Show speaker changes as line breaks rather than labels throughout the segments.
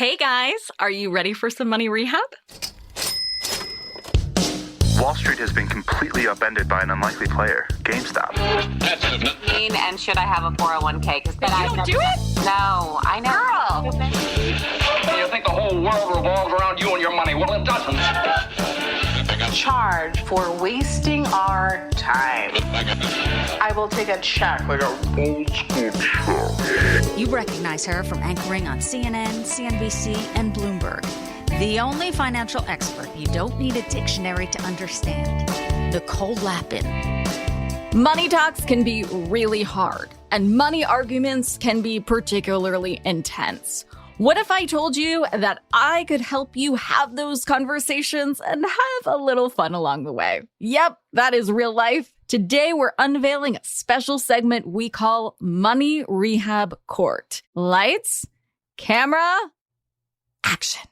Hey guys, are you ready for some money rehab?
Wall Street has been completely upended by an unlikely player, GameStop.
And should I have a 401k? Because
You don't do it?
No, I know.
Girl!
You think the whole world revolves around you and your money? Well, it doesn't.
Charge for wasting our time. I will take a check like a old school check.
You recognize her from anchoring on CNN, CNBC, and Bloomberg. The only financial expert you don't need a dictionary to understand. Nicole Lapin.
Money talks can be really hard, and money arguments can be particularly intense. What if I told you that I could help you have those conversations and have a little fun along the way? Yep, that is real life. Today, we're unveiling a special segment we call Money Rehab Court. Lights, camera, action.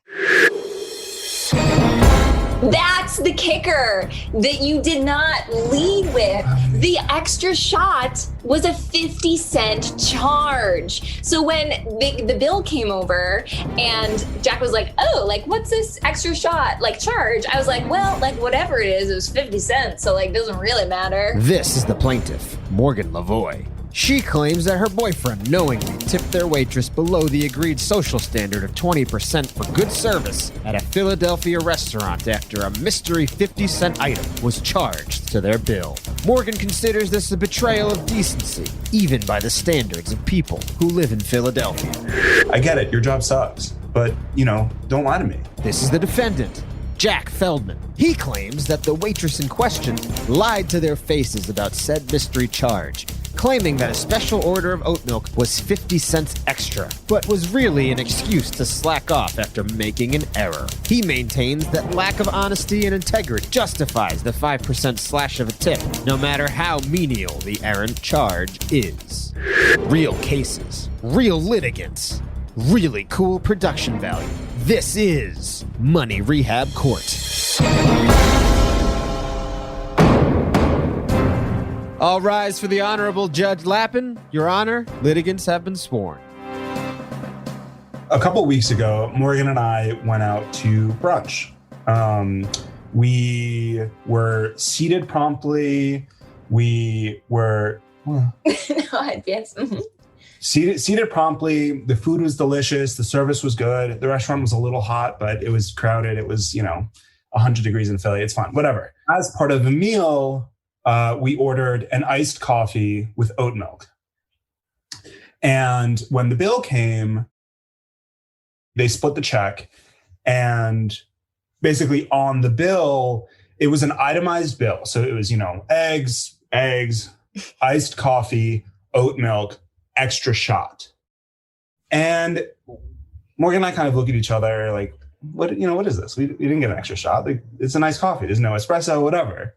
That's the kicker that you did not lead with. The extra shot was a 50-cent charge. So when the bill came over and Jack was like, oh, like, what's this extra shot, like, charge? I was like, well, like, whatever it was 50 cents. So, like, doesn't really matter.
This is the plaintiff, Morgan Lavoie. She claims that her boyfriend knowingly tipped their waitress below the agreed social standard of 20% for good service at a Philadelphia restaurant after a mystery 50-cent item was charged to their bill. Morgan considers this a betrayal of decency, even by the standards of people who live in Philadelphia.
I get it, your job sucks, but, don't lie to me.
This is the defendant, Jack Feldman. He claims that the waitress in question lied to their faces about said mystery charge, claiming that a special order of oat milk was 50 cents extra, but was really an excuse to slack off after making an error. He maintains that lack of honesty and integrity justifies the 5% slash of a tip, no matter how menial the errant charge is. Real cases, real litigants, really cool production value. This is Money Rehab Court. All rise for the Honorable Judge Lapin. Your Honor, litigants have been sworn.
A couple weeks ago, Morgan and I went out to brunch. We were seated promptly. We were...
Yes.
Seated promptly. The food was delicious. The service was good. The restaurant was a little hot, but it was crowded. It was, 100 degrees in Philly. It's fine. Whatever. As part of the meal, we ordered an iced coffee with oat milk. And when the bill came, they split the check. And basically on the bill, it was an itemized bill. So it was, eggs, iced coffee, oat milk, extra shot. And Morgan and I kind of look at each other like, what is this? We didn't get an extra shot. Like, it's a nice coffee. There's no espresso, whatever.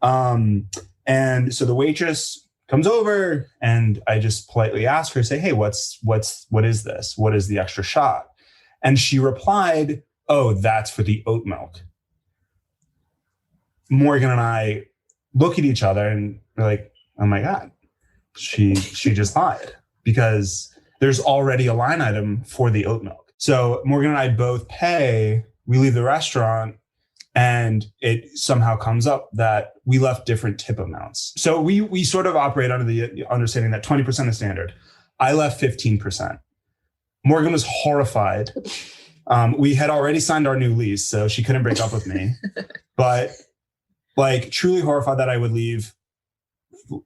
And so the waitress comes over and I just politely ask her, say, hey, what is this? What is the extra shot? And she replied, oh, that's for the oat milk. Morgan and I look at each other and we're like, oh my God, she just lied, because there's already a line item for the oat milk. So Morgan and I both pay, we leave the restaurant, and it somehow comes up that we left different tip amounts. So we sort of operate under the understanding that 20% is standard. I left 15%. Morgan was horrified. We had already signed our new lease, so she couldn't break up with me. But truly horrified that I would leave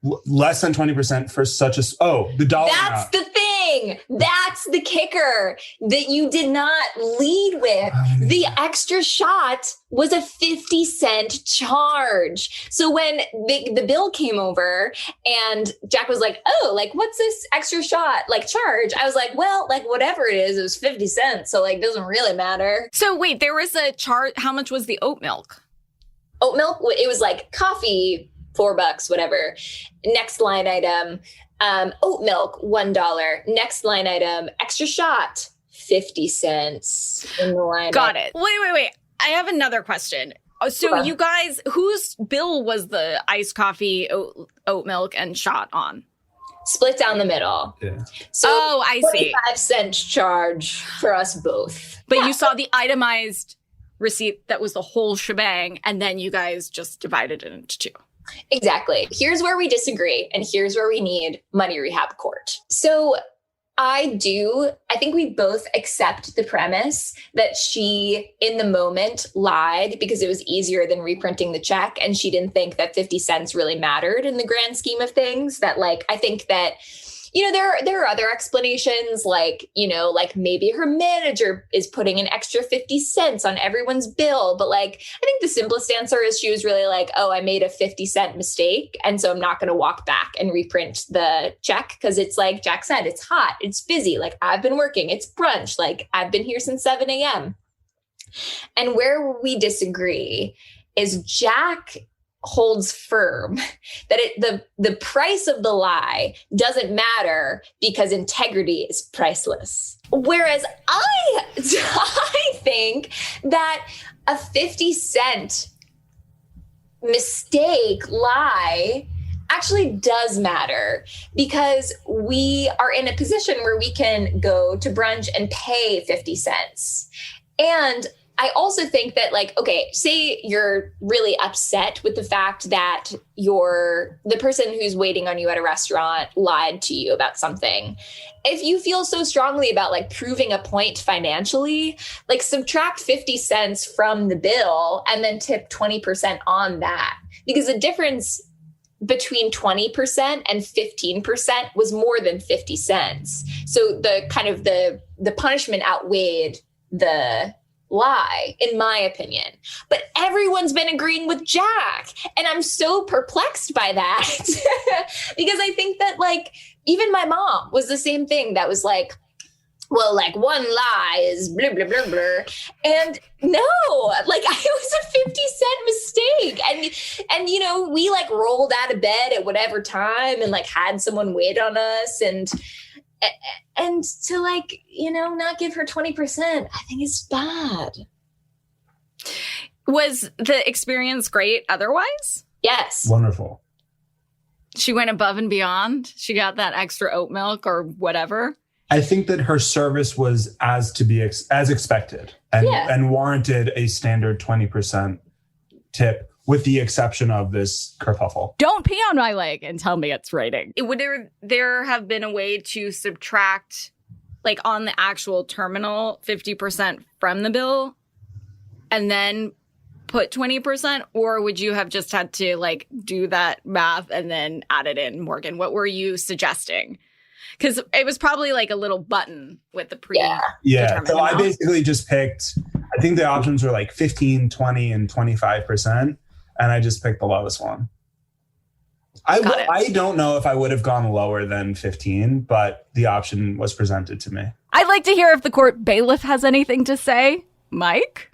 less than 20% for such the dollar
That's
amount.
the thing. That's the kicker that you did not lead with. The extra shot was a 50-cent charge. So when the bill came over and Jack was like, oh, like, what's this extra shot, like, charge? I was like, well, like, whatever it was 50 cents. So, like, doesn't really matter.
So wait, there was a charge. How much was the oat milk?
Oat milk, it was like coffee, $4, whatever. Next line item, oat milk, $1. Next line item, extra shot, 50 cents in the line.
Got it. Wait. I have another question. So you guys, whose bill was the iced coffee, oat milk, and shot on?
split down the middle.
Yeah.
So
I see.
25-cent charge for us both.
But you saw the itemized receipt that was the whole shebang, and then you guys just divided it into two.
Exactly. Here's where we disagree, and here's where we need Money Rehab Court. So I think we both accept the premise that she, in the moment, lied because it was easier than reprinting the check. And she didn't think that 50 cents really mattered in the grand scheme of things. That, like, I think that, there are other explanations, like, like maybe her manager is putting an extra 50 cents on everyone's bill. But, like, I think the simplest answer is she was really like, oh, I made a 50-cent mistake. And so I'm not going to walk back and reprint the check because it's like Jack said, it's hot, it's busy. Like, I've been working, it's brunch. Like, I've been here since 7 a.m. And where we disagree is Jack holds firm that the price of the lie doesn't matter because integrity is priceless. Whereas I think that a 50-cent mistake lie actually does matter because we are in a position where we can go to brunch and pay 50 cents. And I also think that, like, okay, say you're really upset with the fact that the person who's waiting on you at a restaurant lied to you about something. If you feel so strongly about, like, proving a point financially, like, subtract 50 cents from the bill and then tip 20% on that. Because the difference between 20% and 15% was more than 50 cents. So the kind of the punishment outweighed the lie, in my opinion. But everyone's been agreeing with Jack. And I'm so perplexed by that because I think that, like, even my mom was the same thing that was like, well, like, one lie is blah, blah, blah, blah. And no, like, it was a 50-cent mistake. And, we, like, rolled out of bed at whatever time and, like, had someone wait on us. And to, like, not give her 20%, I think is bad.
Was the experience great otherwise?
Yes.
Wonderful.
She went above and beyond. She got that extra oat milk or whatever.
I think that her service was as expected and warranted a standard 20% tip, with the exception of this kerfuffle.
Don't pee on my leg and tell me it's raining. Would there have been a way to subtract, like, on the actual terminal, 50% from the bill and then put 20%? Or would you have just had to, like, do that math and then add it in, Morgan? What were you suggesting? Because it was probably like a little button with the pre-determined
So I
amount.
basically just picked, I think the options were like 15, 20, and 25%. And I just picked the lowest one. I don't know if I would have gone lower than 15, but the option was presented to me.
I'd like to hear if the court bailiff has anything to say. Mike?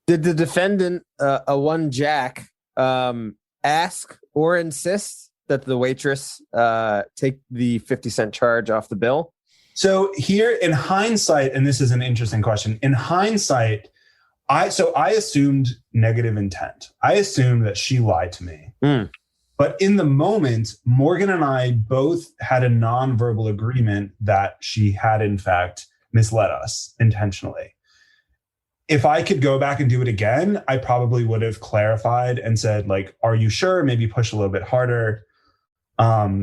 Did the defendant, a one Jack, ask or insist that the waitress take the 50-cent charge off the bill?
So here in hindsight, and this is an interesting question, in hindsight, I assumed negative intent. I assumed that she lied to me. But in the moment, Morgan and I both had a nonverbal agreement that she had, in fact, misled us intentionally. If I could go back and do it again, I probably would have clarified and said, like, are you sure? Maybe push a little bit harder. But,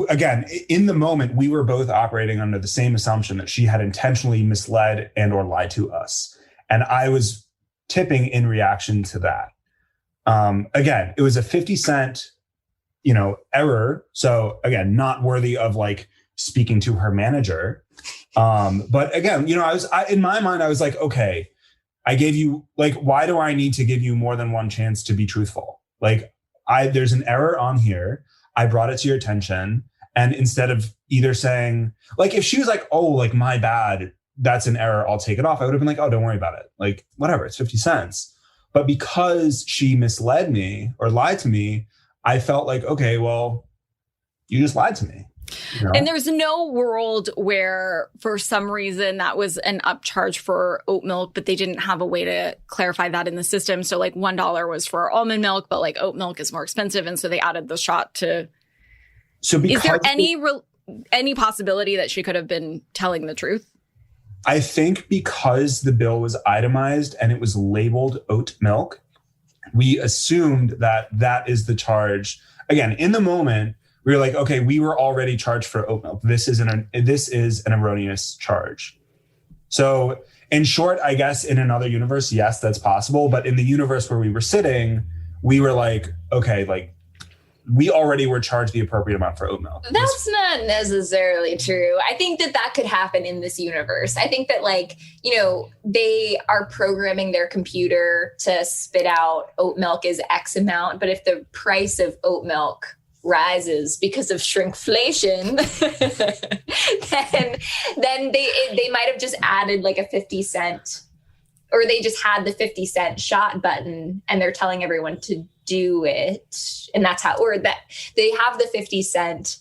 again, in the moment, we were both operating under the same assumption that she had intentionally misled and or lied to us. And I was tipping in reaction to that. Again, it was a 50-cent, error. So again, not worthy of, like, speaking to her manager. But again, in my mind, I was like, okay, I gave you, like, why do I need to give you more than one chance to be truthful? Like, there's an error on here. I brought it to your attention. And instead of either saying, like, if she was like, oh, like, my bad, that's an error, I'll take it off, I would have been like, oh, don't worry about it. Like, whatever, it's 50 cents. But because she misled me or lied to me, I felt like, okay, well, you just lied to me.
And there's no world where, for some reason, that was an upcharge for oat milk, but they didn't have a way to clarify that in the system. So, like, $1 was for almond milk, but, like, oat milk is more expensive. And so they added the shot to
So because
is there any possibility that she could have been telling the truth?
I think because the bill was itemized and it was labeled oat milk, we assumed that that is the charge. Again, in the moment, we were like, okay, we were already charged for oat milk. This is an erroneous charge. So in short, I guess in another universe, yes, that's possible. But in the universe where we were sitting, we were like, okay, like we already were charged the appropriate amount for oat milk.
That's not necessarily true. I think that could happen in this universe. I think that they are programming their computer to spit out oat milk is X amount. But if the price of oat milk rises because of shrinkflation, then they might have just added like a 50 cent, or they just had the 50 cent shot button and they're telling everyone to do it. And that's how, or that they have the 50 cent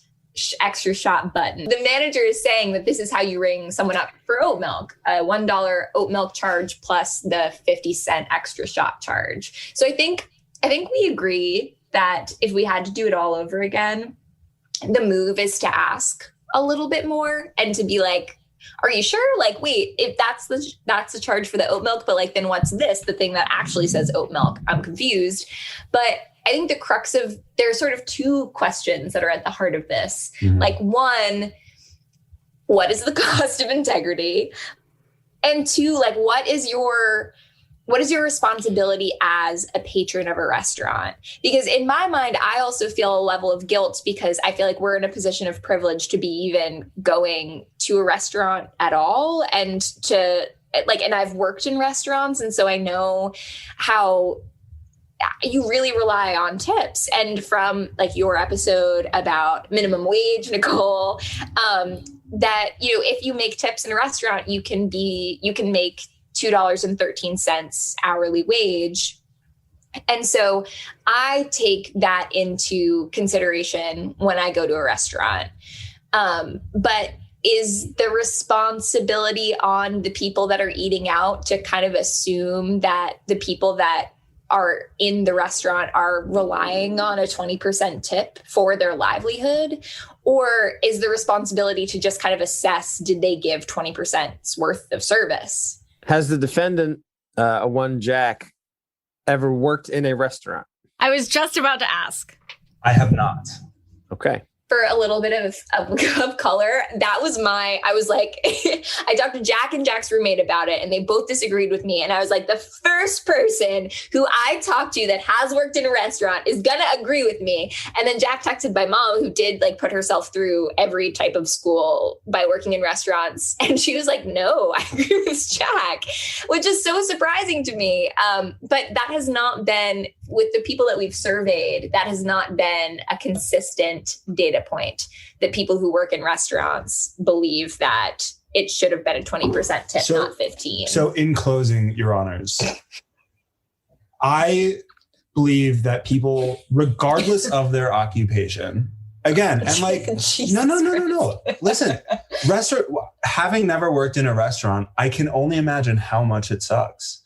extra shot button. The manager is saying that this is how you ring someone up for oat milk, a $1 oat milk charge plus the 50 cent extra shot charge. So I think we agree that if we had to do it all over again, the move is to ask a little bit more and to be like, are you sure? Like, wait, if that's the charge for the oat milk, but like, then what's this? The thing that actually says oat milk? I'm confused. But I think the crux of, there are sort of two questions that are at the heart of this. Mm-hmm. Like, one, what is the cost of integrity? And two, like, what is your responsibility as a patron of a restaurant? Because in my mind, I also feel a level of guilt because I feel like we're in a position of privilege to be even going to a restaurant at all. And and I've worked in restaurants. And so I know how you really rely on tips. And from like your episode about minimum wage, Nicole, that, if you make tips in a restaurant, you can make $2.13 hourly wage. And so I take that into consideration when I go to a restaurant. But is the responsibility on the people that are eating out to kind of assume that the people that are in the restaurant are relying on a 20% tip for their livelihood? Or is the responsibility to just kind of assess, did they give 20% worth of service?
Has the defendant, one Jack, ever worked in a restaurant?
I was just about to ask.
I have not.
Okay.
For a little bit of color, I was like, I talked to Jack and Jack's roommate about it, and they both disagreed with me. And I was like, the first person who I talked to that has worked in a restaurant is going to agree with me. And then Jack texted my mom, who did like put herself through every type of school by working in restaurants. And she was like, no, I agree with Jack, which is so surprising to me. But that has not been, with the people that we've surveyed, that has not been a consistent data point that people who work in restaurants believe that it should have been a 20% tip, not 15.
So in closing, Your Honors, I believe that people, regardless of their occupation, again, and like, no. Listen, having never worked in a restaurant, I can only imagine how much it sucks.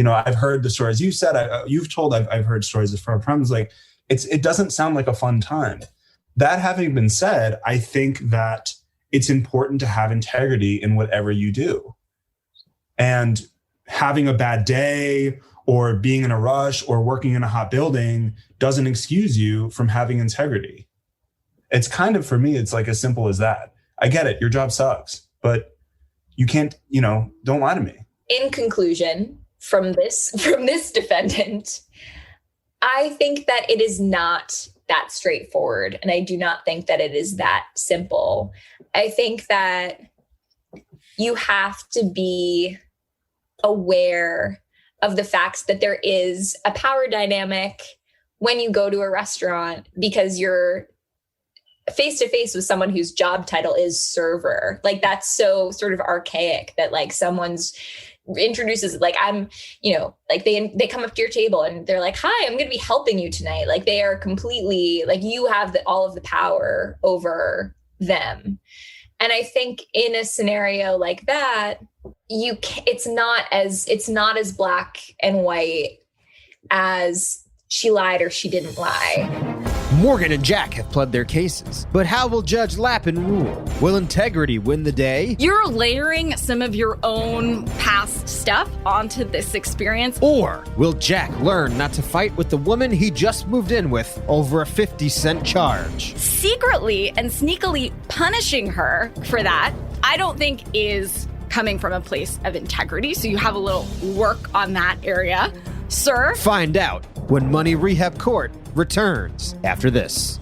I've heard the stories you said, you've told, I've heard stories from friends. Like it doesn't sound like a fun time. That having been said, I think that it's important to have integrity in whatever you do. And having a bad day or being in a rush or working in a hot building doesn't excuse you from having integrity. It's kind of, for me, it's like as simple as that. I get it. Your job sucks, but you can't, don't lie to me.
In conclusion, from this defendant, I think that it is not that straightforward. And I do not think that it is that simple. I think that you have to be aware of the facts that there is a power dynamic when you go to a restaurant, because you're face to face with someone whose job title is server. Like that's so sort of archaic that like someone's introduces, like, I'm, like they come up to your table and they're like, hi, I'm going to be helping you tonight. Like they are completely like, you have all of the power over them. And I think in a scenario like that, it's not as black and white as she lied or she didn't lie.
Morgan and Jack have pled their cases, but how will Judge Lapin rule? Will integrity win the day?
You're layering some of your own past stuff onto this experience.
Or will Jack learn not to fight with the woman he just moved in with over a 50-cent charge?
Secretly and sneakily punishing her for that, I don't think is coming from a place of integrity. So you have a little work on that area, sir.
Find out when Money Rehab Court returns after this.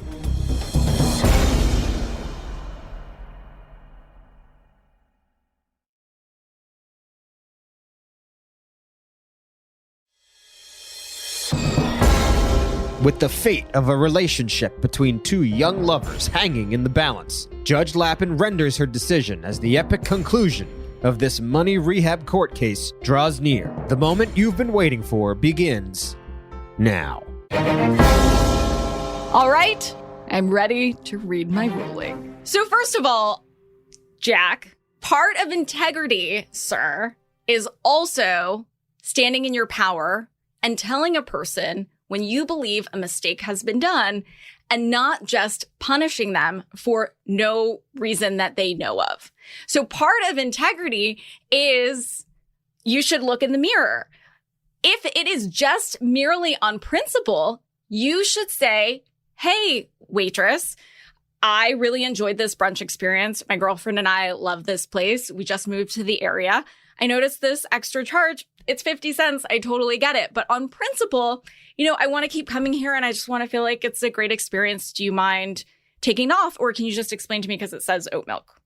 With the fate of a relationship between two young lovers hanging in the balance, Judge Lapin renders her decision as the epic conclusion of this Money Rehab Court case draws near. The moment you've been waiting for begins now.
All right, I'm ready to read my ruling. So first of all, Jack, part of integrity, sir, is also standing in your power and telling a person when you believe a mistake has been done and not just punishing them for no reason that they know of. So part of integrity is you should look in the mirror. If it is just merely on principle, you should say, hey, waitress, I really enjoyed this brunch experience. My girlfriend and I love this place. We just moved to the area. I noticed this extra charge. It's 50 cents. I totally get it. But on principle, I want to keep coming here and I just want to feel like it's a great experience. Do you mind taking off? Or can you just explain to me because it says oat milk?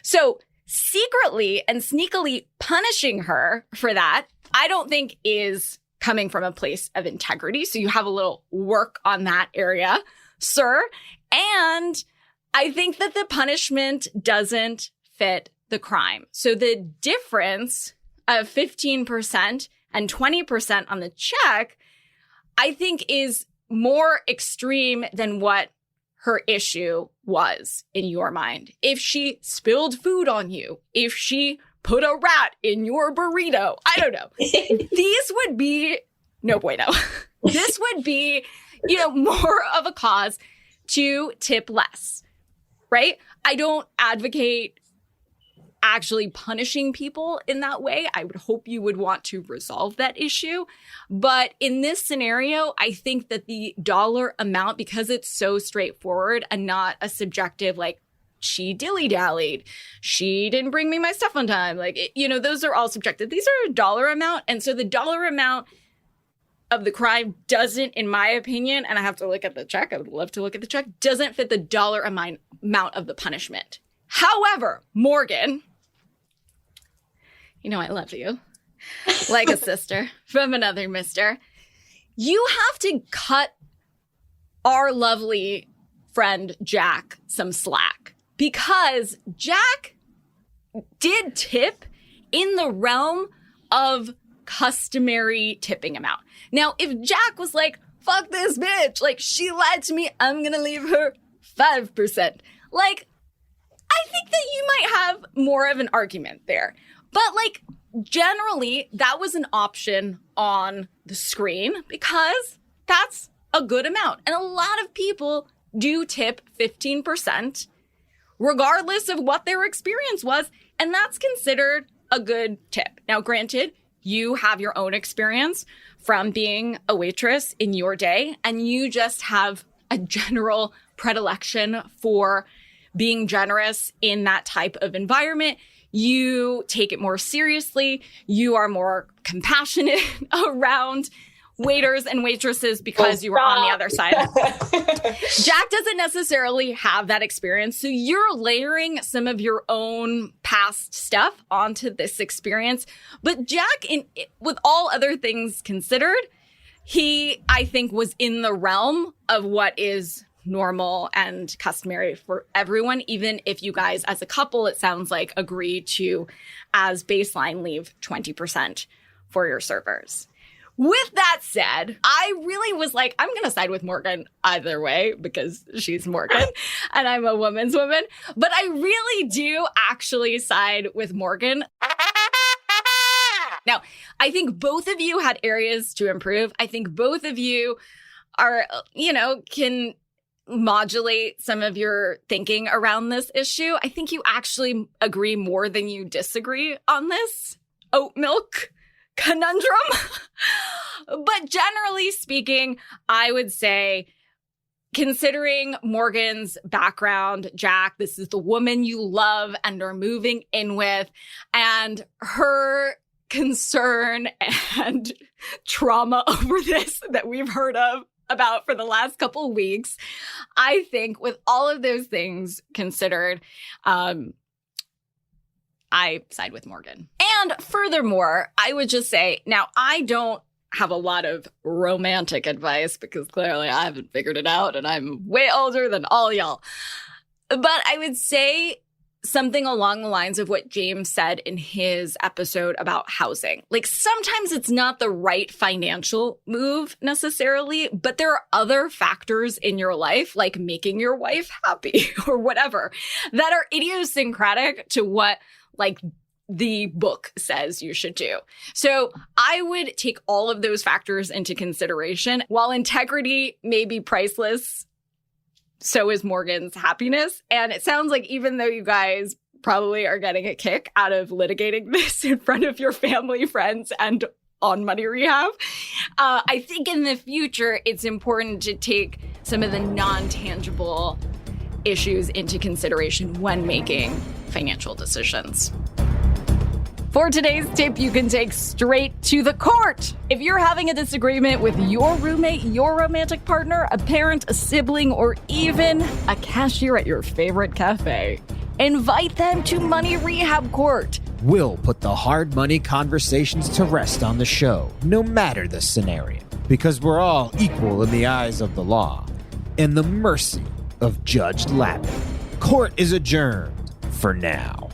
So secretly and sneakily punishing her for that, I don't think is coming from a place of integrity. So you have a little work on that area, sir. And I think that the punishment doesn't fit the crime. So the difference of 15% and 20% on the check, I think is more extreme than what her issue was in your mind. If she spilled food on you, if she put a rat in your burrito, I don't know. These would be no bueno. This would be, more of a cause to tip less, right? I don't advocate actually punishing people in that way. I would hope you would want to resolve that issue. But in this scenario, I think that the dollar amount, because it's so straightforward and not a subjective, like, she dilly-dallied, she didn't bring me my stuff on time. Those are all subjective. These are a dollar amount. And so the dollar amount of the crime doesn't, in my opinion, and I have to look at the check, I would love to look at the check, doesn't fit the dollar amount of the punishment. However, Morgan, I love you like a sister from another mister. You have to cut our lovely friend Jack some slack because Jack did tip in the realm of customary tipping amount. Now, if Jack was like, fuck this bitch, she lied to me, I'm gonna leave her 5%. I think that you might have more of an argument there. But generally, that was an option on the screen because that's a good amount. And a lot of people do tip 15%, regardless of what their experience was. And that's considered a good tip. Now, granted, you have your own experience from being a waitress in your day, and you just have a general predilection for being generous in that type of environment. You take it more seriously. You are more compassionate around waiters and waitresses because you were on the other side. Jack doesn't necessarily have that experience. So you're layering some of your own past stuff onto this experience. But Jack, with all other things considered, he, I think, was in the realm of what is normal and customary for everyone, even if you guys as a couple, it sounds like, agree to, as baseline, leave 20% for your servers. With that said, I really was like, I'm going to side with Morgan either way because she's Morgan and I'm a woman's woman. But I really do actually side with Morgan. Now, I think both of you had areas to improve. I think both of you are, can modulate some of your thinking around this issue. I think you actually agree more than you disagree on this oat milk conundrum. But generally speaking, I would say, considering Morgan's background, Jack, this is the woman you love and are moving in with, and her concern and trauma over this that we've heard about for the last couple of weeks. I think with all of those things considered, I side with Morgan. And furthermore, I would just say, now I don't have a lot of romantic advice because clearly I haven't figured it out and I'm way older than all y'all. But I would say something along the lines of what James said in his episode about housing. Like, sometimes it's not the right financial move necessarily, but there are other factors in your life, like making your wife happy or whatever, that are idiosyncratic to what, like, the book says you should do. So I would take all of those factors into consideration. While integrity may be priceless, so is Morgan's happiness. And it sounds like even though you guys probably are getting a kick out of litigating this in front of your family, friends, and on Money Rehab, I think in the future, it's important to take some of the non-tangible issues into consideration when making financial decisions. For today's tip, you can take straight to the court. If you're having a disagreement with your roommate, your romantic partner, a parent, a sibling, or even a cashier at your favorite cafe, invite them to Money Rehab Court.
We'll put the hard money conversations to rest on the show, no matter the scenario, because we're all equal in the eyes of the law and the mercy of Judge Lapin. Court is adjourned for now.